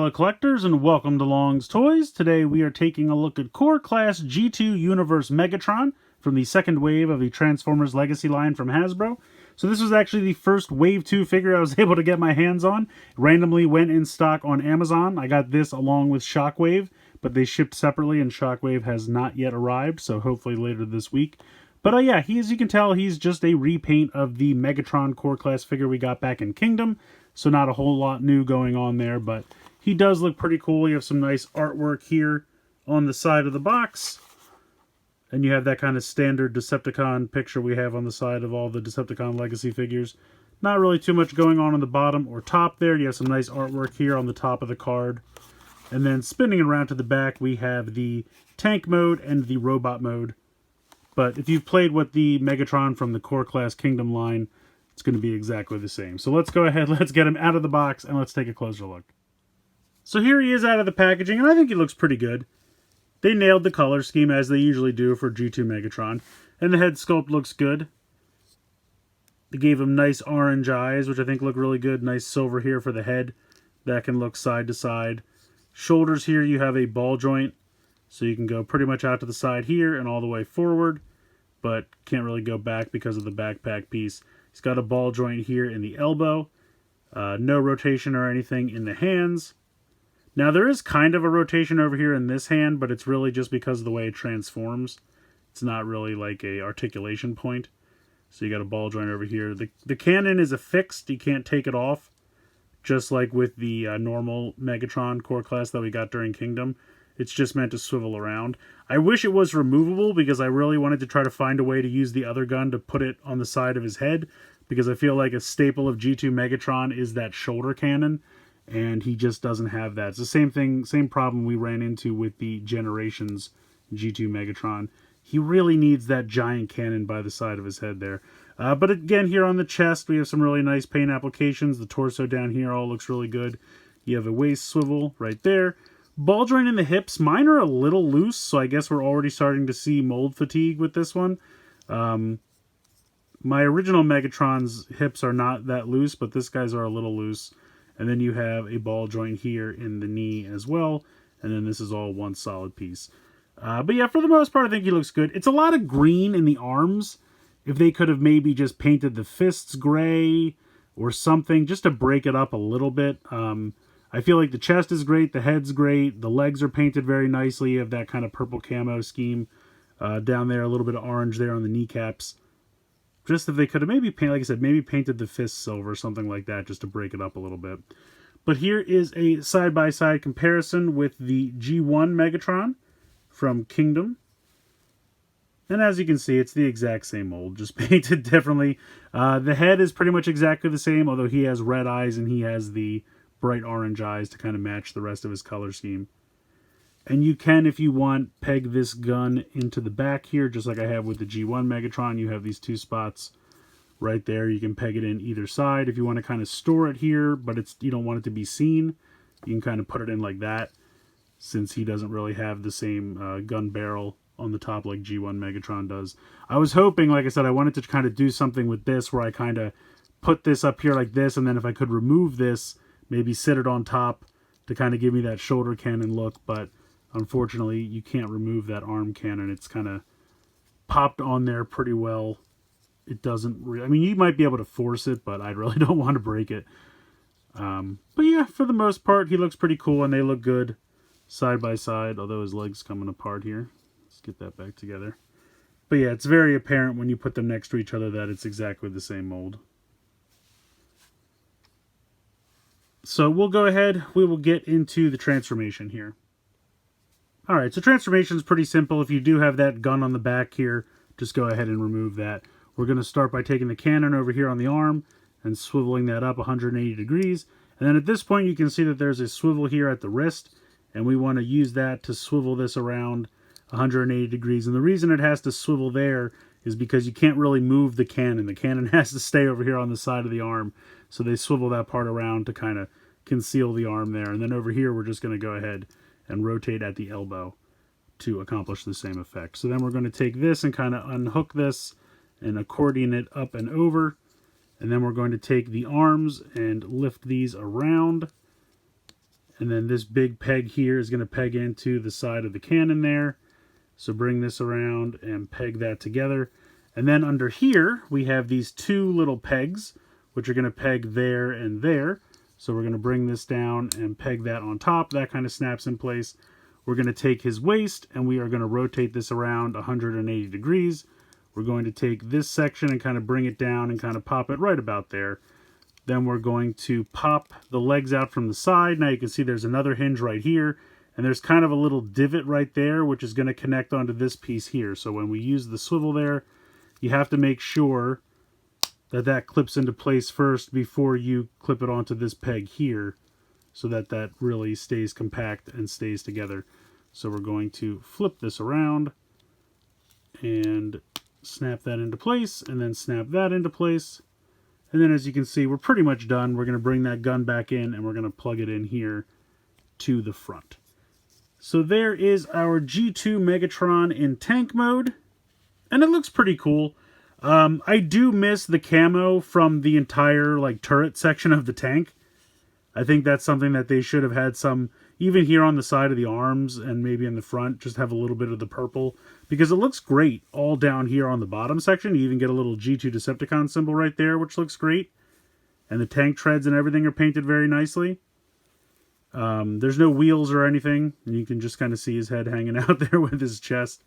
fellow collectors, and welcome to Long's Toys. Today we are taking a look at Core Class G2 Universe Megatron from the second wave of the Transformers Legacy line from Hasbro. So this was actually the first Wave 2 figure I was able to get my hands on. It randomly went in stock on Amazon. I got this along with Shockwave, but they shipped separately and Shockwave has not yet arrived, so hopefully later this week. But yeah, as you can tell, he's just a repaint of the Megatron Core Class figure we got back in Kingdom. So not a whole lot new going on there, but he does look pretty cool. You have some nice artwork here on the side of the box. And you have that kind of standard Decepticon picture we have on the side of all the Decepticon Legacy figures. Not really too much going on the bottom or top there. You have some nice artwork here on the top of the card. And then spinning around to the back, we have the tank mode and the robot mode. But if you've played with the Megatron from the Core Class Kingdom line, it's going to be exactly the same. So let's go ahead, let's get him out of the box, and let's take a closer look. So here he is out of the packaging, and I think he looks pretty good. They nailed the color scheme as they usually do for G2 Megatron, and the head sculpt looks good. They gave him nice orange eyes, which I think look really good. Nice silver here for the head. That can look side to side. Shoulders here, you have a ball joint, so you can go pretty much out to the side here and all the way forward, but can't really go back because of the backpack piece. He's got a ball joint here in the elbow. No rotation or anything in the hands. Now there is kind of a rotation over here in this hand, but it's really just because of the way it transforms. It's not really like a articulation point. So you got a ball joint over here. The cannon is affixed. You can't take it off. Just like with the normal Megatron Core Class that we got during Kingdom. It's just meant to swivel around. I wish it was removable because I really wanted to try to find a way to use the other gun to put it on the side of his head, because I feel like a staple of G2 Megatron is that shoulder cannon, and he just doesn't have that. It's the same thing, same problem we ran into with the Generations G2 Megatron. He really needs that giant cannon by the side of his head there. But again, here on the chest, we have some really nice paint applications. The torso down here all looks really good. You have a waist swivel right there. Ball joint in the hips, mine are a little loose, so I guess we're already starting to see mold fatigue with this one. My original Megatron's hips are not that loose, but this guy's are a little loose. And then you have a ball joint here in the knee as well, and then this is all one solid piece. But yeah, for the most part, I think he looks good. It's a lot of green in the arms. If they could have maybe just painted the fists gray or something, just to break it up a little bit. I feel like the chest is great, the head's great, the legs are painted very nicely. You have that kind of purple camo scheme down there, a little bit of orange there on the kneecaps. Just if they could have maybe painted, like I said, maybe painted the fists silver, something like that, just to break it up a little bit. But here is a side-by-side comparison with the G1 Megatron from Kingdom. And as you can see, it's the exact same mold, just painted differently. The head is pretty much exactly the same, although he has red eyes and he has the bright orange eyes to kind of match the rest of his color scheme. And you can, if you want, peg this gun into the back here, just like I have with the G1 Megatron. You have these two spots right there. You can peg it in either side. If you want to kind of store it here, but you don't want it to be seen, you can kind of put it in like that, since he doesn't really have the same gun barrel on the top like G1 Megatron does. I was hoping, like I said, I wanted to kind of do something with this where I kind of put this up here like this, and then if I could remove this, maybe sit it on top to kind of give me that shoulder cannon look, but unfortunately you can't remove that arm cannon. It's kind of popped on there pretty well. It doesn't I mean, you might be able to force it, but I really don't want to break it. But yeah, for the most part, he looks pretty cool, and they look good side by side, although his leg's coming apart here. Let's get that back together. But yeah, it's very apparent when you put them next to each other that it's exactly the same mold. So we'll go ahead, we will get into the transformation here. Alright, so transformation is pretty simple. If you do have that gun on the back here, just go ahead and remove that. We're going to start by taking the cannon over here on the arm and swiveling that up 180 degrees. And then at this point you can see that there's a swivel here at the wrist, and we want to use that to swivel this around 180 degrees. And the reason it has to swivel there is because you can't really move the cannon. The cannon has to stay over here on the side of the arm. So they swivel that part around to kind of conceal the arm there. And then over here, we're just going to go ahead and rotate at the elbow to accomplish the same effect. So then we're going to take this and kind of unhook this and accordion it up and over. And then we're going to take the arms and lift these around And then this big peg here is going to peg into the side of the cannon there. So bring this around and peg that together. And then under here, we have these two little pegs, which are going to peg there and there. So we're going to bring this down and peg that on top. That kind of snaps in place. We're going to take his waist and we are going to rotate this around 180 degrees. We're going to take this section and kind of bring it down and kind of pop it right about there. Then we're going to pop the legs out from the side. Now you can see there's another hinge right here. And there's kind of a little divot right there, which is going to connect onto this piece here. So when we use the swivel there, you have to make sure that that clips into place first before you clip it onto this peg here, so that that really stays compact and stays together. So we're going to flip this around and snap that into place, and then snap that into place. And then as you can see, we're pretty much done. We're going to bring that gun back in and we're going to plug it in here to the front. So there is our G2 Megatron in tank mode, and it looks pretty cool. I do miss the camo from the entire turret section of the tank. I think that's something that they should have had some, even here on the side of the arms and maybe in the front, just have a little bit of the purple, because it looks great all down here on the bottom section. You even get a little G2 Decepticon symbol right there, which looks great. And the tank treads and everything are painted very nicely. There's no wheels or anything, and you can just kind of see his head hanging out there with his chest.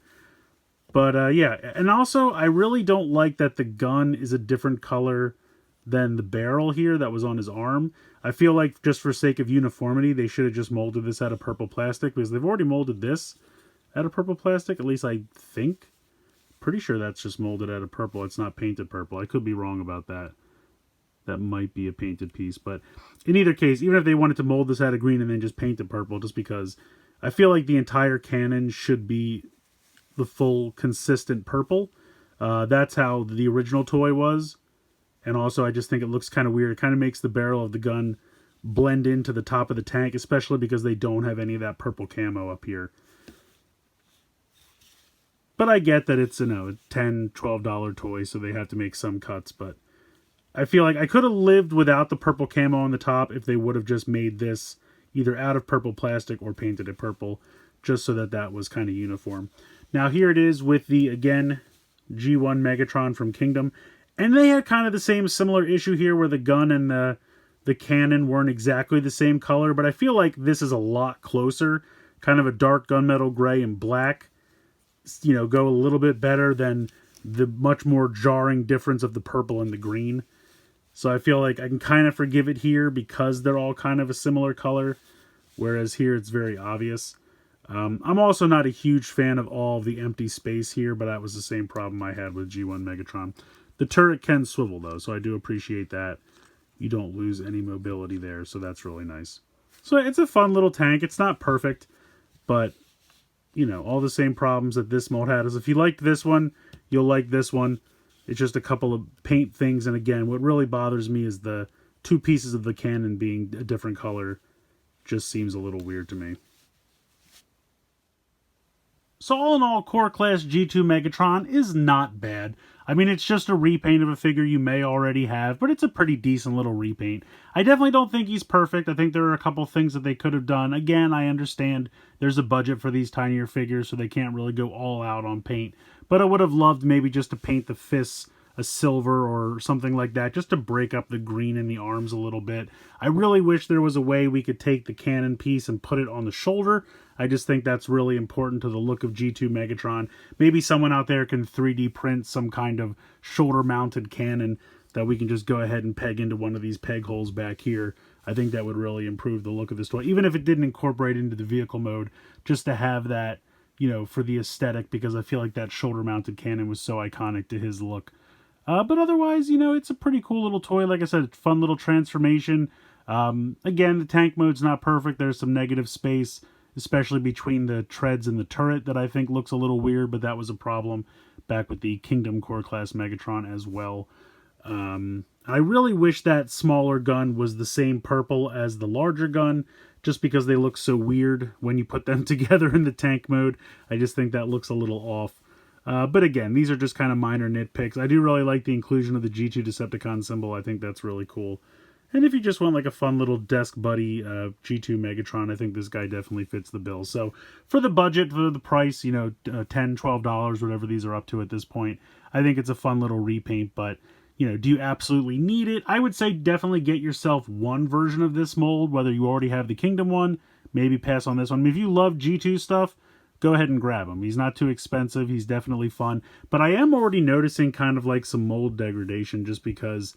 But yeah, and also I really don't like that the gun is a different color than the barrel here that was on his arm. I feel like just for sake of uniformity, they should have just molded this out of purple plastic, because they've already molded this out of purple plastic, at least I think. Pretty sure that's just molded out of purple. It's not painted purple. I could be wrong about that. That might be a painted piece, but in either case, even if they wanted to mold this out of green and then just paint it purple, just because I feel like the entire cannon should be the full consistent purple. That's how the original toy was. And also I just think it looks kind of weird. It kind of makes the barrel of the gun blend into the top of the tank, especially because they don't have any of that purple camo up here. But I get that it's, a $10, $12 toy, so they have to make some cuts, but I feel like I could have lived without the purple camo on the top if they would have just made this either out of purple plastic or painted it purple, just so that that was kind of uniform. Now here it is with the, again, G1 Megatron from Kingdom. And they had kind of the same similar issue here where the gun and the cannon weren't exactly the same color, but I feel like this is a lot closer. Kind of a dark gunmetal gray and black, go a little bit better than the much more jarring difference of the purple and the green. So I feel like I can kind of forgive it here because they're all kind of a similar color, whereas here it's very obvious. I'm also not a huge fan of all of the empty space here, but that was the same problem I had with G1 Megatron. The turret can swivel though, so I do appreciate that. You don't lose any mobility there, so that's really nice. So it's a fun little tank. It's not perfect, but all the same problems that this mold had is if you liked this one, you'll like this one. It's just a couple of paint things, and again, what really bothers me is the two pieces of the cannon being a different color. Just seems a little weird to me. So all in all, Core Class G2 Megatron is not bad. I mean, it's just a repaint of a figure you may already have, but it's a pretty decent little repaint. I definitely don't think he's perfect. I think there are a couple things that they could have done. Again, I understand there's a budget for these tinier figures, so they can't really go all out on paint. But I would have loved maybe just to paint the fists a silver or something like that, just to break up the green in the arms a little bit. I really wish there was a way we could take the cannon piece and put it on the shoulder. I just think that's really important to the look of G2 Megatron. Maybe someone out there can 3D print some kind of shoulder-mounted cannon that we can just go ahead and peg into one of these peg holes back here. I think that would really improve the look of this toy, even if it didn't incorporate into the vehicle mode, just to have that, for the aesthetic, because I feel like that shoulder-mounted cannon was so iconic to his look. But otherwise, it's a pretty cool little toy. Like I said, fun little transformation. Again, the tank mode's not perfect. There's some negative space, especially between the treads and the turret, that I think looks a little weird, but that was a problem back with the Kingdom Core Class Megatron as well. I really wish that smaller gun was the same purple as the larger gun, just because they look so weird when you put them together in the tank mode. I just think that looks a little off. But again, these are just kind of minor nitpicks. I do really like the inclusion of the G2 Decepticon symbol. I think that's really cool. And if you just want like a fun little desk buddy G2 Megatron, I think this guy definitely fits the bill. So for the budget, for the price, you know, $10, $12, whatever these are up to at this point, I think it's a fun little repaint. But, you know, do you absolutely need it? I would say definitely get yourself one version of this mold, whether you already have the Kingdom one, maybe pass on this one. I mean, if you love G2 stuff, go ahead and grab him. He's not too expensive. He's definitely fun. But I am already noticing kind of like some mold degradation just because...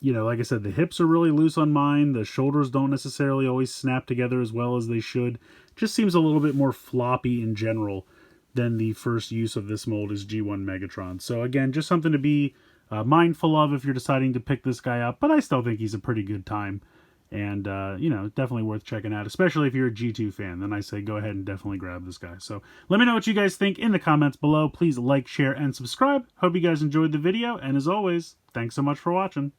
you know, like I said, the hips are really loose on mine. The shoulders don't necessarily always snap together as well as they should. Just seems a little bit more floppy in general than the first use of this mold is G1 Megatron. So again, just something to be mindful of if you're deciding to pick this guy up. But I still think he's a pretty good time. And, you know, definitely worth checking out, especially if you're a G2 fan. Then I say go ahead and definitely grab this guy. So let me know what you guys think in the comments below. Please like, share, and subscribe. Hope you guys enjoyed the video. And as always, thanks so much for watching.